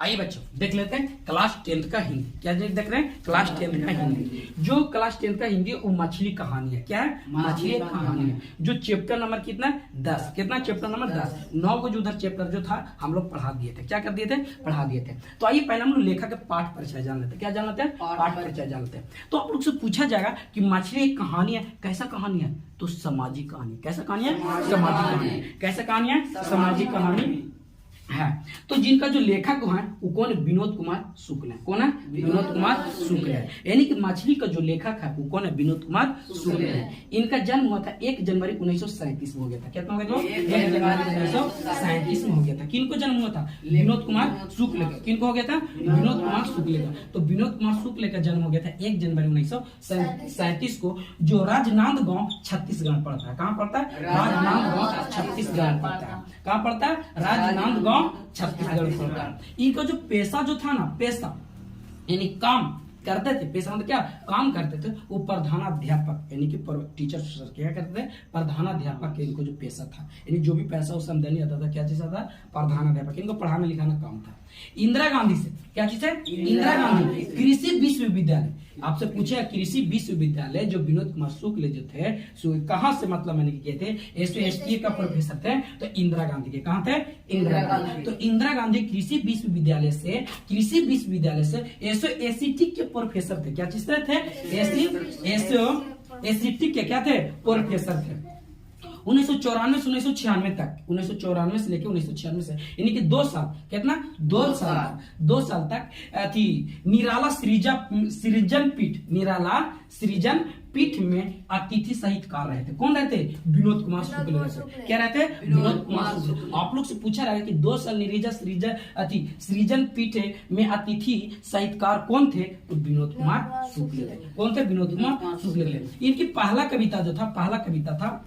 आइए बच्चों देख लेते हैं क्लास 10th का हिंदी। क्या देख रहे हैं? क्लास 10th का हिंदी। जो क्लास 10th का हिंदी है वो मछली कहानी है। क्या है? मछली कहानी है। जो चैप्टर नंबर कितना है? 10। कितना? Chapter number 10। 9 को जो उधर चैप्टर जो था हम लोग पढ़ा दिए थे। क्या कर दिए थे? पढ़ा दिए थे। तो आइए पहले हम लोग लेखक के पाठ परिचय जान लेते हैं। क्या जान लेते हैं? पाठ परिचय जान लेते हैं। तो आप लोग से पूछा जाएगा कि मछली एक कहानी है। कैसा कहानी है? तो सामाजिक कहानी। कैसा कहानी है? सामाजिक कहानी। कैसा कहानी है? सामाजिक कहानी है। तो जिनका जो लेखक है वो कौन है? विनोद कुमार शुक्ल है। कौन है? विनोद कुमार शुक्ल है। यानी कि मछली का जो लेखक है वो कौन है? विनोद कुमार शुक्ल है। इनका जन्म हुआ था 1 जनवरी 1937 में हो गया था। कितना हो गया था? 1 जनवरी 1937 में हो गया था। किनको जन्म हुआ था? विनोद कुमार शुक्ल का। किनको हो गया था? विनोद कुमार शुक्ल का। तो विनोद कुमार शुक्ल का जन्म हो गया था 1 जनवरी 1937 को, जो राजनांदगांव छत्तीसगढ़ पड़ता है। कहाँ पड़ता है? राजनांदगांव छत्तीसगढ़ पड़ता है। कहाँ पड़ता है? राजनांदगांव छत्तीसगढ़ पड़ता है। इनका जो पेशा जो था ना, पेशा यानी काम करते थे। पेशा मतलब क्या? काम करते थे। वो प्रधानाध्यापक यानी कि टीचर क्या करते थे? प्रधानाध्यापक के इनको जो पेशा था, यानी जो भी पैसा उस समय देने आता था, क्या चीज था? प्रधानाध्यापक। इनको पढ़ाना लिखाना काम था। इंदिरा गांधी से क्या चीज है? इंदिरा गांधी कृषि विश्वविद्यालय। आपसे पूछे कृषि विश्वविद्यालय जो विनोद कुमार शुक्ल जो थे सो कहां से मतलब मैंने किए थे? एसटी का प्रोफेसर थे। तो इंदिरा गांधी के कहां थे? इंदिरा गांधी। तो इंदिरा गांधी कृषि विश्वविद्यालय से एसटी के प्रोफेसर थे। क्या चीज थे? एसटी के क्या थे? प्रोफेसर थे। 1994 से 1996 तक, 1994 से लेकर 1996 से, यानी कि 2 साल। कितना? 2 साल तक थी निराला सृजन पीठ में अतिथि साहित्यकार रहे थे। कौन रहते? विनोद कुमार शुक्ल रहते। क्या रहते? विनोद कुमार शुक्ल। आप लोग से पूछा रहेगा कि 2 साल सृजन पीठ में अतिथि साहित्यकार कौन थे? तो विनोद कुमार शुक्ल थे। कौन थे? विनोद कुमार शुक्ल थे। इनकी पहला कविता था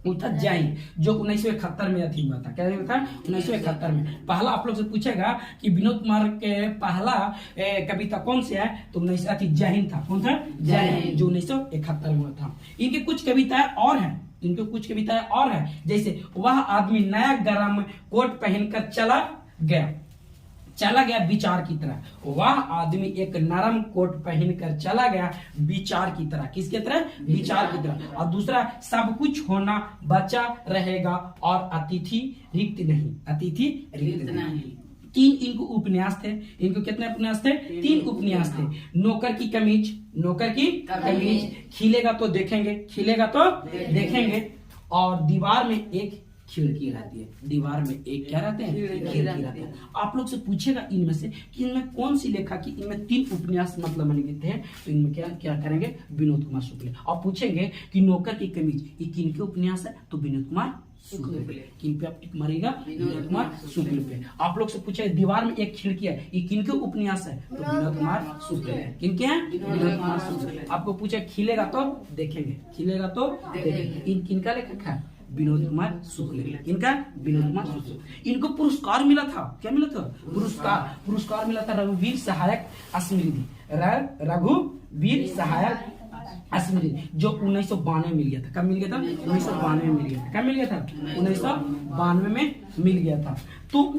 वो था जय हिंद, जो 1971 में अथी हुआ था। क्या हुआ था? 1971 में। पहला आप लोग से पूछेगा कि विनोद कुमार के पहला कविता कौन से है? तो जय हिंद था। कौन था? जय हिंद, जो 1971 में हुआ था। इनके कुछ कविताएं और हैं, जैसे वह आदमी नया गरम कोट पहनकर चला गया विचार की तरह। वह आदमी एक नरम कोट पहनकर चला गया विचार की तरह। किसके तरह? विचार की तरह। और दूसरा, सब कुछ होना बचा रहेगा और अतिथि रिक्त नहीं। 3 इनको उपन्यास थे। इनको कितने उपन्यास थे? 3 उपन्यास थे। नौकर की कमीज, खिलेगा तो देखेंगे, और दीवार में एक खिड़की रहती है। दीवार में एक क्या रहते हैं? खिड़की रहते हैं। आप लोग से पूछेगा इनमें से कि इनमें कौन सी लेखा की इनमें 3 उपन्यास मतलब मैंने लिखे हैं, तो इनमें क्या करेंगे? विनोद कुमार शुक्ल। और पूछेंगे कि नौकर की कमीज ये किनके उपन्यास है? तो विनोद कुमार शुक्ल पे। किन पे आप टिक मारेगा? विनोद कुमार शुक्ल पे। आप लोग से पूछे दीवार में एक खिड़की है, ये किनके उपन्यास है? तो विनोद कुमार शुक्ल है। किनके हैं? विनोद कुमार शुक्ल। आपको पूछे खिलेगा तो देखेंगे, किनका लेखक है? विनोद कुमार शुक्ल। इनका विनोद कुमार शुक्ल। इनको पुरस्कार मिला था। क्या मिला था? पुरस्कार मिला था रघुवीर सहायक स्मृति, जो 1992 में मिल गया था। कब मिल गया था? 1992 में मिल गया था। कब मिल गया था? 1992 में मिल गया था। तो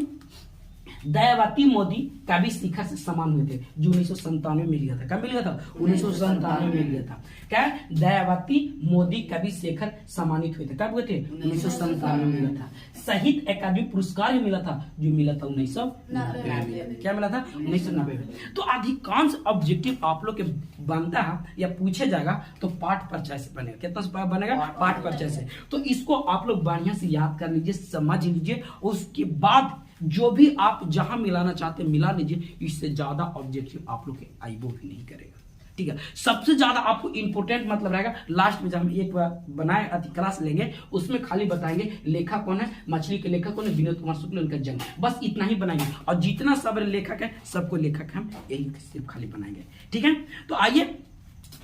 दयावती मोदी कवि शिखर से सम्मान हुए थे, जो 1997 में मिल गया था। कब मिल गया था? 1997 में मिल गया था। क्या? दयावती मोदी कवि शेखर सम्मानित हुए थे। कब हुए थे? 1997 में मिला था। साहित्य अकादमी पुरस्कार भी मिला था, जो मिला था 1990 में। क्या मिला था? 1990 में। तो अधिकांश ऑब्जेक्टिव आप लोग के बनता है या पूछे जाएगा तो पाठ परिचय से बनेगा। कितना बनेगा? पाठ परिचय से। तो इसको आप लोग बढ़िया से याद कर लीजिए, समझ लीजिए। उसके बाद जो भी आप जहां मिलाना चाहते हैं मिला लीजिए। इससे ज्यादा ऑब्जेक्टिव आप लोग के आईबो भी नहीं करेगा। ठीक है। सबसे ज्यादा आपको इंपोर्टेंट मतलब रहेगा लास्ट में, जब हम एक बार बनाए अति क्लास लेंगे उसमें खाली बताएंगे लेखक कौन है, मछली के लेखक कौन है, विनोद कुमार शुक्ल, उनका जन्म, बस इतना ही बनाएंगे। और जितना सब लेखक है सबको लेखक हम यही सिर्फ खाली बनाएंगे। ठीक है। तो आइए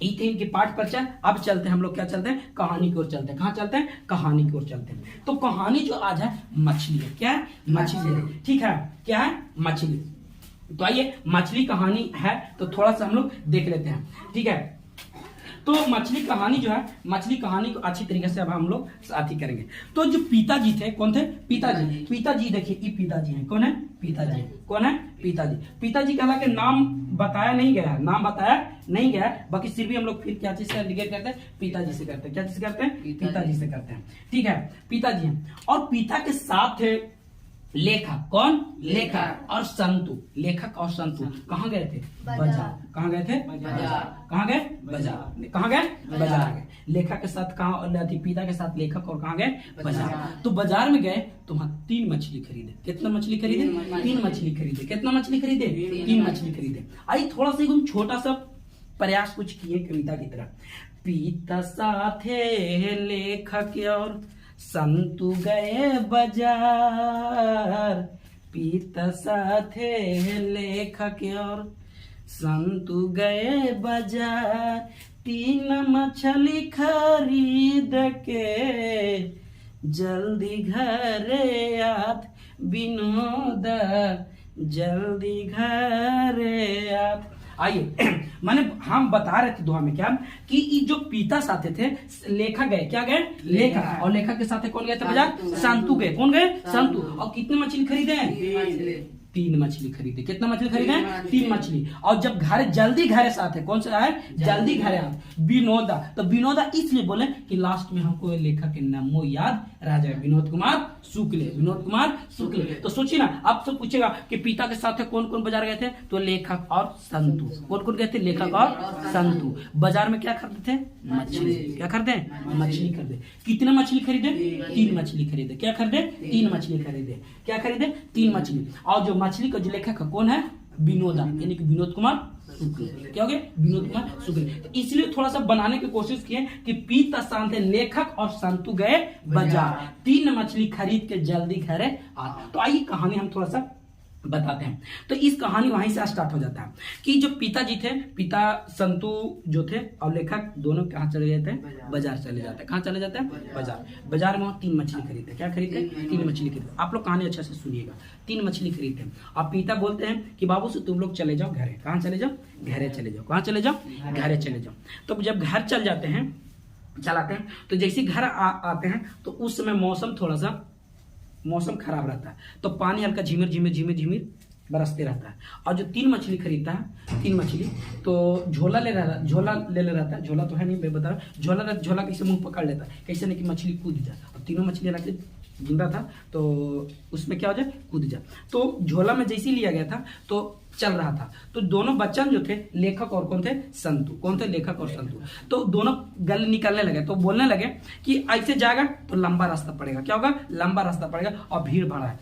इनके पाठ पर चल। अब चलते हैं हम लोग, क्या चलते हैं? कहानी की ओर चलते हैं। कहाँ चलते हैं? कहानी की ओर चलते हैं। तो कहानी जो आज है मछली है। क्या है? मछली है। ठीक है। क्या है? मछली। तो आइए मछली कहानी है तो थोड़ा सा हम लोग देख लेते हैं। ठीक है। तो मछली कहानी जो है, मछली कहानी को अच्छी तरीके से अब हम लोग साथी करेंगे। तो जो पिताजी थे, कौन थे? पिताजी। पिताजी देखिए, ये पिताजी है। कौन है? पिताजी। कौन है? पिताजी। पिताजी कहला के नाम बताया नहीं गया है, नाम बताया नहीं गया है, बाकी फिर भी हम लोग फिर क्या चीज से इंडिकेट करते हैं? पिताजी से करते हैं। क्या चीज से करते हैं? पिताजी से करते हैं। ठीक है, पिताजी हैं। और पिता के साथ थे लेखक। कौन? लेखक और संतु। लेखक और संतु कहाँ गए थे? बाजार। कहाँ गए थे? बाजार। कहाँ गए? बाजार। कहाँ गए? बाजार गए। लेखक के साथ कहाँ थी? पिता के साथ लेखक और कहाँ गए? बाजार। तो बाजार में गए तो वहां 3 मछली खरीदे। कितना मछली खरीदे? 3 मछली खरीदे। कितना मछली खरीदे? 3 मछली खरीदे। आई थोड़ा सा हम छोटा सा प्रयास कुछ किए कविता की तरह। पिता साथे लेखक और संतु गए बाजार, पिता साथे लेखक और संतु गए बाजार, 3 मछली खरीद के जल्दी घरे आत विनोद, जल्दी घरे आत। आइए माने हम बता रहे थे दोहा में क्या कि ये जो पिता साथे थे, लेखक गए। क्या गए? लेखक। और लेखक के साथ कौन गए थे बाजार? संतु गए। कौन गए? संतु। और कितने मछली खरीदे? 3 मछली खरीदे। कितना मछली खरीदे? 3 मछली। और जब घर जल्दी घरे साथ है, कौन सा है? जल्दी घरे आत विनोदा। तो विनोदा इसलिए बोले कि लास्ट में हमको लेखक के नाम वो याद रह जाए, विनोद कुमार शुक्ल। विनोद कुमार शुक्ल। तो सोचिए ना, आप सब पूछेगा कि पिता के साथ कौन कौन बाजार गए थे? तो लेखक और संतु। कौन कौन गए थे? लेखक और संतु। बाजार में क्या खरीदते थे? मछली। क्या खरीदे? मछली खरीदे। कितने मछली खरीदे? 3 मछली खरीदे। क्या खरीदे? 3 मछली खरीदे। क्या खरीदे? 3 मछली। और जो मछली का जो लेखक कौन है? विनोदा, यानी कि विनोद कुमार शुक्ल। क्या हो गया? विनोद कुमार शुक्ल। तो इसलिए थोड़ा सा बनाने की कोशिश किए कि पिता साथ लेखक और संतु गए बाजार, 3 मछली खरीद के जल्दी घरे आ। तो आइए कहानी हम थोड़ा सा बताते हैं। तो इस कहानी वहीं से स्टार्ट हो जाता है कि जो पिताजी थे, पिता संतु जो थे और लेखक दोनों कहाँ चले जाते हैं? बाजार चले जाते हैं। कहाँ चले जाते हैं? बाजार। बाजार में 3 मछली खरीदते। क्या खरीदते? 3 मछली खरीदते। आप लोग कहानी अच्छा से सुनिएगा। 3 मछली खरीदते हैं और पिता बोलते हैं कि बाबू से तुम लोग चले जाओ घरे। कहाँ चले जाओ? घरे चले जाओ। कहाँ चले जाओ? घरे चले जाओ। तो जब घर चल जाते हैं, चलाते हैं, तो जैसे घर आते हैं तो उस समय मौसम खराब रहता है, तो पानी हल्का झिमिर झिमिर झिमिर झिमिर बरसते रहता है। और जो 3 मछली खरीदता है, 3 मछली तो झोला ले रहता है। झोला तो है नहीं, मैं बता रहा हूँ। झोला कैसे मुंह पकड़ लेता है, कैसे नहीं कि मछली कूद जाए। और 3 मछली रख जिंदा था तो उसमें क्या हो जाए? कूद जाए। तो झोला में जैसे लिया गया था तो चल रहा था, तो दोनों बच्चन जो थे, लेखक और कौन थे? संतु। कौन थे? लेखक और संतु। तो दोनों गले निकलने लगे, तो बोलने लगे कि ऐसे जाएगा तो लंबा रास्ता पड़ेगा। क्या होगा? लंबा रास्ता पड़ेगा और भीड़ भाड़ है।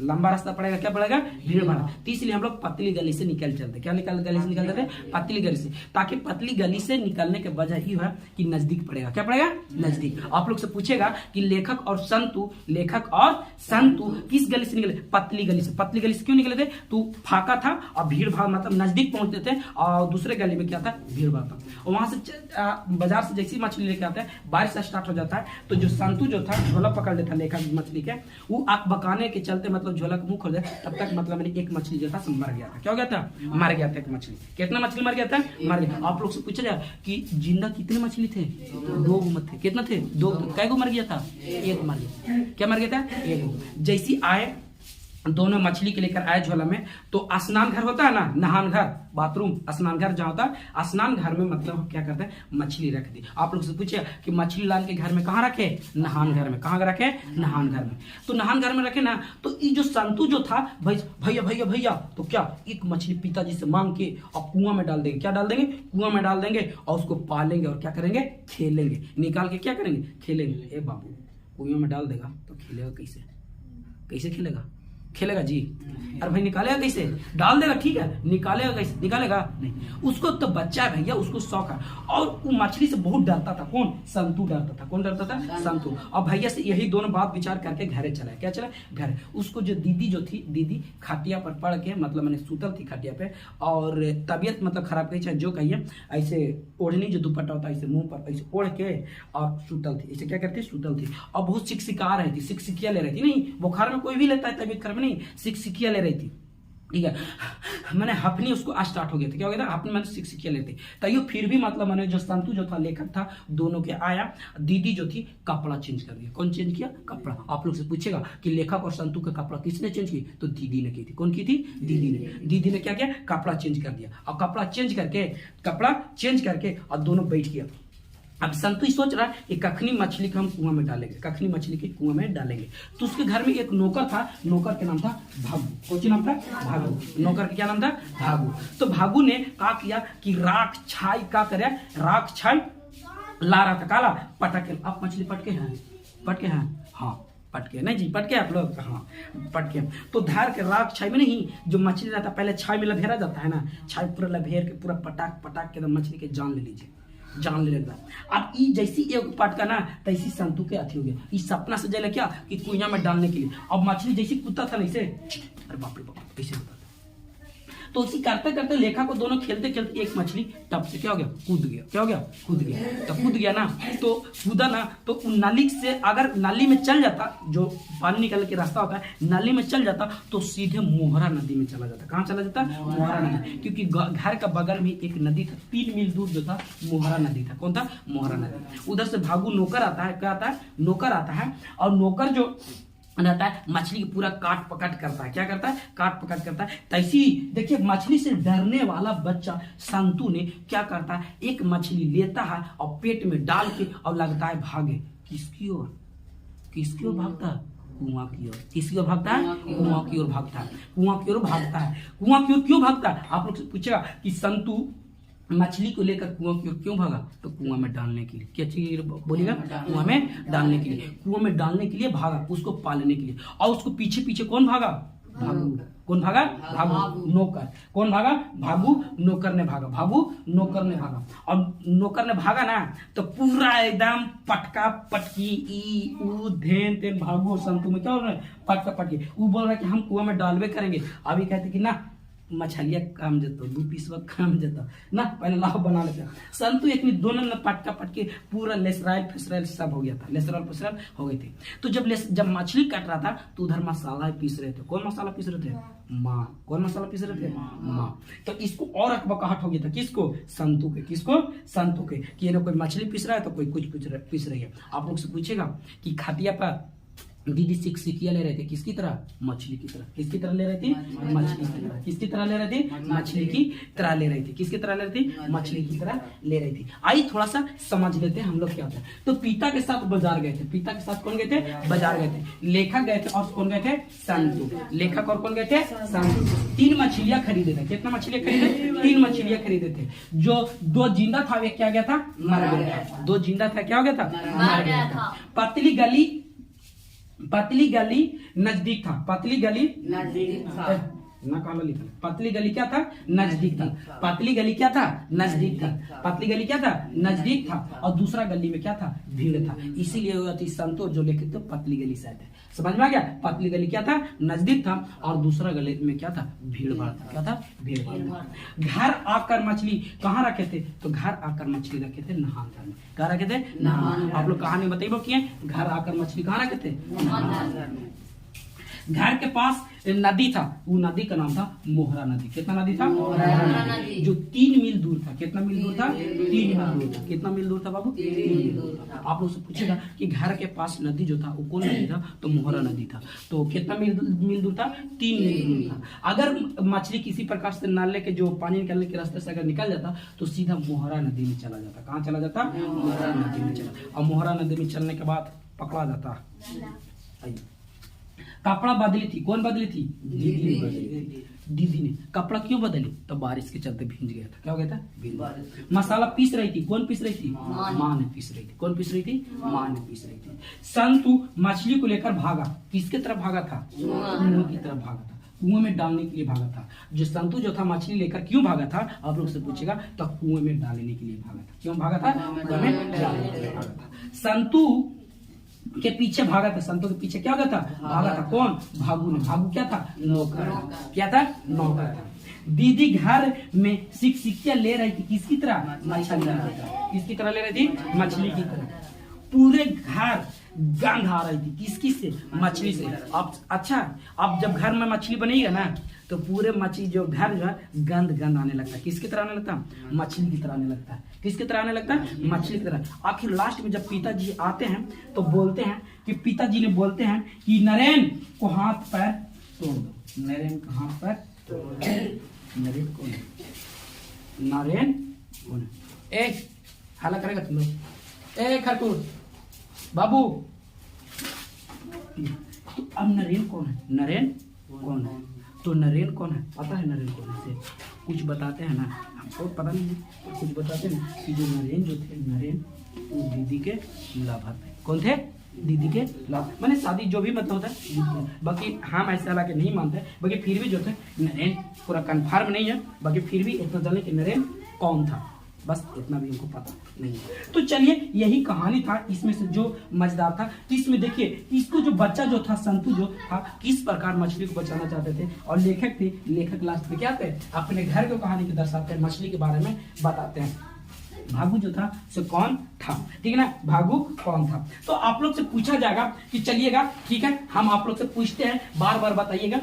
लंबा रास्ता पड़ेगा, क्या पड़ेगा? भीड़ भाड़। तो इसलिए हम लोग पतली गली से निकल चलते। क्या गली से निकलते थे? पतली गली से, ताकि पतली गली से निकलने के वजह ही है कि नजदीक पड़ेगा। क्या पड़ेगा? नजदीक। आप लोग से पूछेगा कि लेखक और संतु किस गली से निकले? पतली गली से। पतली गली से क्यों निकले थे? तो फाका था और भीड़ भाड़, मतलब नजदीक पहुंचते थे, और दूसरे गली में क्या था? भीड़ भाड़ था। और वहां से बाजार से जैसी मछली लेके आते हैं, बारिश स्टार्ट हो जाता है, तो जो संतु जो था झोला पकड़ लेता लेखक मछली के, वो आंख बकाने के चलते मतलब झोला का मुंह खोल दे, तब तक मतलब मैंने एक मछली जो था मर गया था। क्या हो गया था? मर गया था एक मछली। कितना मछली मर गया था? मर गया। आप लोग से पूछा जाए कि जिंदा कितने मछली थे? 2 थे। कितना थे? 2। कै गो मर गया था? 1 मर गया। क्या मर गया था? 1। जैसी आए दोनों मछली के लेकर आए झोला में, तो स्नान घर होता है ना, नहान घर, बाथरूम, स्नान घर जहाँ होता है, स्नान घर में मतलब क्या करते हैं? मछली रख दी। आप लोग से पूछे कि मछली लाल के घर में कहाँ रखे? नहान घर में। कहाँ रखे? नहान घर में। तो नहान घर में रखे ना, तो ये जो संतु जो था, भैया तो क्या एक मछली पिताजी से मांग के और कुआं में डाल देंगे। क्या डाल देंगे? कुआं में डाल देंगे और उसको पालेंगे और क्या करेंगे? खेलेंगे। निकाल के क्या करेंगे? खेलेंगे। ए बाबू, कुआं में डाल देगा तो खेलेगा कैसे? कैसे खेलेगा? खेलेगा जी? अरे भाई निकालेगा कैसे? डाल देगा, ठीक है, निकालेगा कैसे? निकालेगा नहीं। उसको तो बच्चा है भैया, उसको शौक है, और वो मछली से बहुत डरता था। कौन? संतु डरता था। कौन डरता था? संतु। और भैया से यही दोनों बात विचार करके घरे चला। क्या चला? घर। उसको जो दीदी जो थी, दीदी खटिया पर पड़ के, मतलब मैंने सुतल थी खटिया पे, और तबियत मतलब खराब कही, चाहे जो कहिए, ऐसे ओढ़नी जो दुपट्टा होता है ऐसे मुंह पर ऐसे ओढ़ के और सुतल थी। ऐसे क्या करती? सुतल थी। और बहुत सिकसिका रही थी, सिकसिकिया ले रही थी। नहीं, बुखार में कोई भी लेता है तबियत खराब नहीं, सिकसिकिया ले रही थी। ठीक है, मैंने हफनी उसको स्टार्ट हो गया था, क्या हो गया था, हफनी मैंने सिक्सिकिया लेते तैयो फिर भी मतलब मैंने जो संतु जो था लेखक था दोनों के आया, दीदी जो थी कपड़ा चेंज कर दिया। कौन चेंज किया, कपड़ा। आप लोग से पूछेगा कि लेखक और संतु का कपड़ा किसने चेंज की, तो दीदी ने की थी। कौन की थी, दीदी ने। दीदी ने क्या किया, कपड़ा चेंज कर दिया। और कपड़ा चेंज करके और दोनों बैठ गया। अब संतु सोच रहा है कि कखनी मछली को हम कुआं में डालेंगे, कखनी मछली के कुआं में डालेंगे। तो उसके घर में एक नौकर था, नौकर के नाम था भागू। कौन नाम था, भागू। नौकर का क्या नाम था, भागू। तो भागू ने क्या किया कि राख छाई क्या करे, राख छाई ला रहा था, काला पटके। आप मछली पटके हैं, हाँ पटके नहीं जी, पटके आप लोग, हाँ पटके। तो धार के राख छाई में नहीं, जो मछली रहता पहले छाई में लभेरा जाता है ना, छाई पूरा लभेर के पूरा पटाक के मछली के जान ले लीजिए, जान ले लेगा। अब ई जैसी एक पटका ना तैसी संतु के अथी हो गया, इस सपना से जला क्या कि कुइया में डालने के लिए। अब मछली जैसी कुत्ता था नहीं से, अरे बाप रे बाप ऐसे होता था। तो उसी करते करते लेखा को दोनों खेलते खेलते एक मछली टप से क्या हो गया, कूद गया। क्या हो गया, कूद गया। तो कूद गया ना, तो कूदा ना, तो नाली से अगर नाली में चल जाता, जो पानी निकलने के रास्ता होता है, नाली में चल जाता तो सीधे मोहरा नदी में चला जाता। कहाँ चला जाता, मोहरा नदी। क्योंकि घर का बगल में एक नदी था, 3 मील दूर जो था मोहरा नदी था। कौन था, मोहरा नदी। उधर से भागू नौकर आता है, क्या आता है, नौकर आता है। और नौकर जो रहता है मछली की पूरा काट पकड़ करता है। क्या करता है, काट पकड़ करता है। तैसी देखिए मछली से डरने वाला बच्चा संतु ने क्या करता है, एक मछली लेता है और पेट में डाल के और लगता है भागे। किसकी ओर, किसकी ओर भागता है, कुआं की ओर। किसकी ओर भागता है, कुआं की ओर भागता है, कुआं की ओर भागता है। कुआं की ओर क्यों भागता है, आप लोग से पूछेगा कि संतु मछली को लेकर कुआं की ओर क्यों भागा, तो कुआं में डालने के लिए। क्या चीज बोलिएगा, कुआं में डालने के लिए। कुआं में डालने के लिए भागा, उसको पालने के लिए। और उसको पीछे पीछे कौन भागा, भागू। कौन भागा, भागू नौकर। कौन भागा, भागू नौकर ने भागा, भागू नौकर ने भागा। और नौकर ने भागा ना तो पूरा एकदम पटका पटकी ई ऊ धेन तेन भागू संतु में क्या हो रहा है, पटका पटकी। वो बोल रहा है कि हम कुआं में डालवे करेंगे। अभी कहते कि ना मछलिया काम जतो, 2 पीस काम जतो ना, पहले लाभ बना लेते। संतु एक दोनों ने पटका पटके पूरा लेसराइल फिसराइल सब हो गया था, लेसराइल फिसराइल हो गए थे। तो जब मछली काट रहा था तो उधर मसाला पीस रहे थे। कौन मसाला पीस रहे थे, माँ। कौन मसाला पीस रहे थे, माँ। तो इसको और अकबकाहट हो गया था, किसको, संतु के। किसको, संतु के, कि ये ना कोई मछली पीस रहा है तो कोई कुछ पीस रही है। आप लोग से पूछेगा कि खटिया पर दीदी सिक्सिकिया ले रहे थे, किसकी तरह, मछली की तरह। किसकी तरह ले रही थी, मछली की तरह। किसकी तरह ले रही थी, मछली की तरह ले रही थी। किसकी तरह ले रही थी, मछली की तरह ले रही थी। आई थोड़ा सा समझ लेते हैं हम लोग क्या होता है। तो पिता के साथ बाजार गए थे, पिता के साथ कौन गए थे, बाजार गए थे। लेखक गए थे और कौन गए थे, संतु। लेखक और कौन गए थे, संतु। 3 मछलियां खरीदे थे। कितना मछलियां खरीदे, 3 मछलियां खरीदे थे। जो 2 जिंदा था, वे क्या गया था, मर गया। 2 जिंदा था, क्या हो गया था, मर गया था। पतली गली नजदीक था, पतली गली नजदीक था ना, काला लिखा। पतली गली क्या था, नजदीक था। पतली गली क्या था, नजदीक था। पतली गली क्या था, नजदीक था। और दूसरा गली में क्या था, भीड़ था। इसीलिए संतो जो लेखे तो पतली गली से है। समझ में आ गया, पतली गली क्या था, नजदीक था। और दूसरा गली में क्या था, भीड़ भाड़ था। क्या था, भीड़ भाड़। घर आकर मछली कहाँ रखे थे, तो घर आकर मछली रखे थे नहान घर में। कहाँ रखे थे, नहान। आप लोग कहानी बताइए किए, घर आकर मछली कहाँ रखे थे, नहान घर में। घर के पास नदी था, वो नदी का नाम था मोहरा नदी। कितना नदी था, मोहरा नदी, जो 3 मील दूर था। कितना मील दूर था, 3 मील दूर था। कितना मील दूर था बाबू, 3 मील दूर था। आप लोग से पूछेगा कि घर के पास नदी जो था वो कौन नदी था, तो मोहरा नदी था। तो कितना मील दूर था, 3 मील दूर था। अगर मछली किसी प्रकार से नाले के जो पानी निकलने के रास्ते से अगर निकल जाता तो सीधा मोहरा नदी में चला जाता। कहाँ चला जाता, मोहरा नदी में चला। और मोहरा नदी में चलने के बाद पकड़ा जाता। कपड़ा बदली थी, कौन बदली थी, दीदी ने बदली थी। दीदी ने कपड़ा क्यों बदली, तो बारिश के चलते भींज गया था। क्या हो गया था, मसाला पीस रही थी। कौन पीस रही थी, माँ ने पीस रही थी। कौन पीस रही थी, माँ ने पीस रही थी। संतु मछली को लेकर भागा, किसके तरफ भागा था, कुआं की तरफ भागा था। कुएं में डालने के लिए भागा था। जो संतु जो था मछली लेकर क्यों भागा था, आप लोग से पूछेगा, तो कुएं में डालने के लिए भागा था। क्यों भागा था, कुएं में डालने के लिए भागा था। संतु के पीछे भागा था, संतों के पीछे क्या हो गया था, भागा था। कौन, भागू ने। भागू क्या था, नौकर। क्या था, नौकर था। दीदी घर में सिक्सिकिया ले रही थी, किसकी तरह, मछली की तरह। किसकी तरह ले रही थी, मछली की तरह। पूरे घर गंध आ रही थी, किसकी से, मछली से। अब अच्छा, अब जब घर में मछली बनेगा ना तो पूरे मछली जो घर जो है गंद गंद आने लगता है। किसकी तरह आने लगता है? मछली की तरह आने लगता है। किसकी तरह आने लगता है? मछली की तरह। आखिर लास्ट में जब पिताजी आते हैं तो बोलते हैं कि पिताजी ने बोलते हैं कि नरेन को हाथ पैर तोड़ दो। नरेन को हाथ पैर तोड़ दो। नरेन कौन है? नरेन कौन है? ए हाला करेगा तुम लोग। ए खरगोश बाबू, तो अब नरेन कौन है? नरेन कौन है? तो नरेन कौन है? पता है नरेन कौन है? कुछ बताते हैं ना, हमको पता नहीं है, कुछ बताते हैं ना कि जो नरेन जो थे, नरेन वो दीदी के लाभार थे। कौन थे? दीदी के लाभ, मैंने शादी जो भी मतलब होता है। बाकी हम ऐसे हालांकि नहीं मानते, बाकी फिर भी जो थे नरेन पूरा कंफर्म नहीं है, बाकी फिर भी इतना जाने कि नरेन कौन था, बस इतना भी हमको पता नहीं है। तो चलिए यही कहानी था, इसमें से जो मजेदार था। तो इसमें देखिए इसको जो बच्चा जो था संतु जो था किस प्रकार मछली को बचाना चाहते थे, और लेखक थे, लेखक लास्ट में क्या थे? अपने घर की कहानी को दर्शाते हैं, मछली के बारे में बताते हैं। भागु जो था सो कौन था, ठीक है ना? भागु कौन था? तो आप लोग से पूछा जाएगा कि चलिएगा ठीक है, हम आप लोग से पूछते हैं, बार बार बताइएगा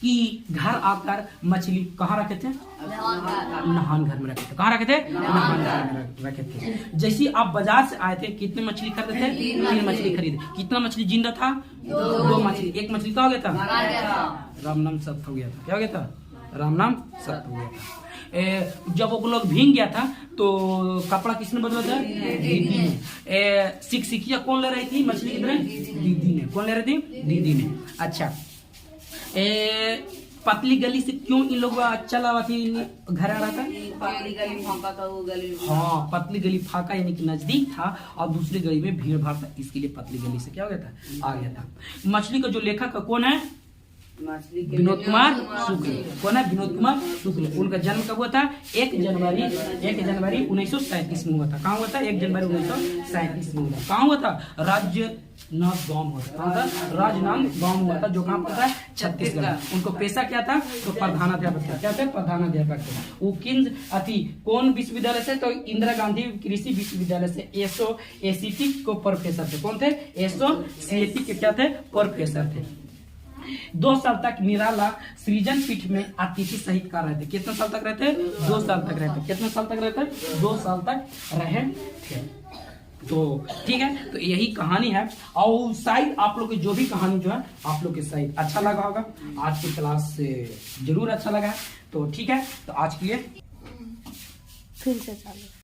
कि घर आकर मछली कहाँ रखे थे? नहान घर में रखे थे। कहाँ रखे थे? नहान घर में रखे थे। जैसे आप बाजार से आए थे, कितने मछली खरीदे थे? 3 मछली खरीदे। कितना मछली जिंदा था? 2 मछली। एक मछली क्या हो गया था? राम नाम सत्य हो गया था। क्या हो गया था? राम नाम सत्य हो गया था। जब वो लोग भींग गया था तो कपड़ा किसने बदला था? दीदी ने। सिकिया कौन ले रही थी मछली की तरह? दीदी ने। कौन ले रही थी? दीदी ने। अच्छा, पतली गली से क्यों इन लोग चला थी घर आ रहा था? पतली गली फाका था, वो गली। हाँ, पतली गली फाका यानी कि नजदीक था और दूसरी गली में भीड़ भाड़ था, इसके लिए पतली गली से क्या हो गया था? आ गया था। मछली का जो लेखक कौन है? विनोद कुमार शुक्ल। कौन है? विनोद कुमार शुक्ल। उनका जन्म कब हुआ था? 1 जनवरी 1937 में हुआ था। कहाँ हुआ था? 1 जनवरी 1937 में हुआ था। कहाँ हुआ था? राजनांदगांव हुआ था। कहाँ था? राजनांदगांव हुआ था, जो कहाँ पर था? छत्तीसगढ़। उनको पेशा क्या था? तो प्रधानाध्यापक था। क्या थे? प्रधानाध्यापक थे। वो किंग अति कौन विश्वविद्यालय से? तो इंदिरा गांधी कृषि विश्वविद्यालय से एसोएसीटी को प्रोफेसर थे। कौन थे? एसोएसीटी के क्या थे? प्रोफेसर थे। 2 साल तक निराला सृजन पीठ में अतिथि सहित कर रहे थे। कितने साल तक रहते? 2 साल तक रहते। कितने साल तक रहते? 2 साल तक रहे थे। तो ठीक है, तो यही कहानी है। और शायद आप लोग की जो भी कहानी जो है आप लोग के शायद अच्छा लगा होगा। आज की क्लास से जरूर अच्छा लगा है। तो ठीक है, तो आज के लिए फिर से चालू।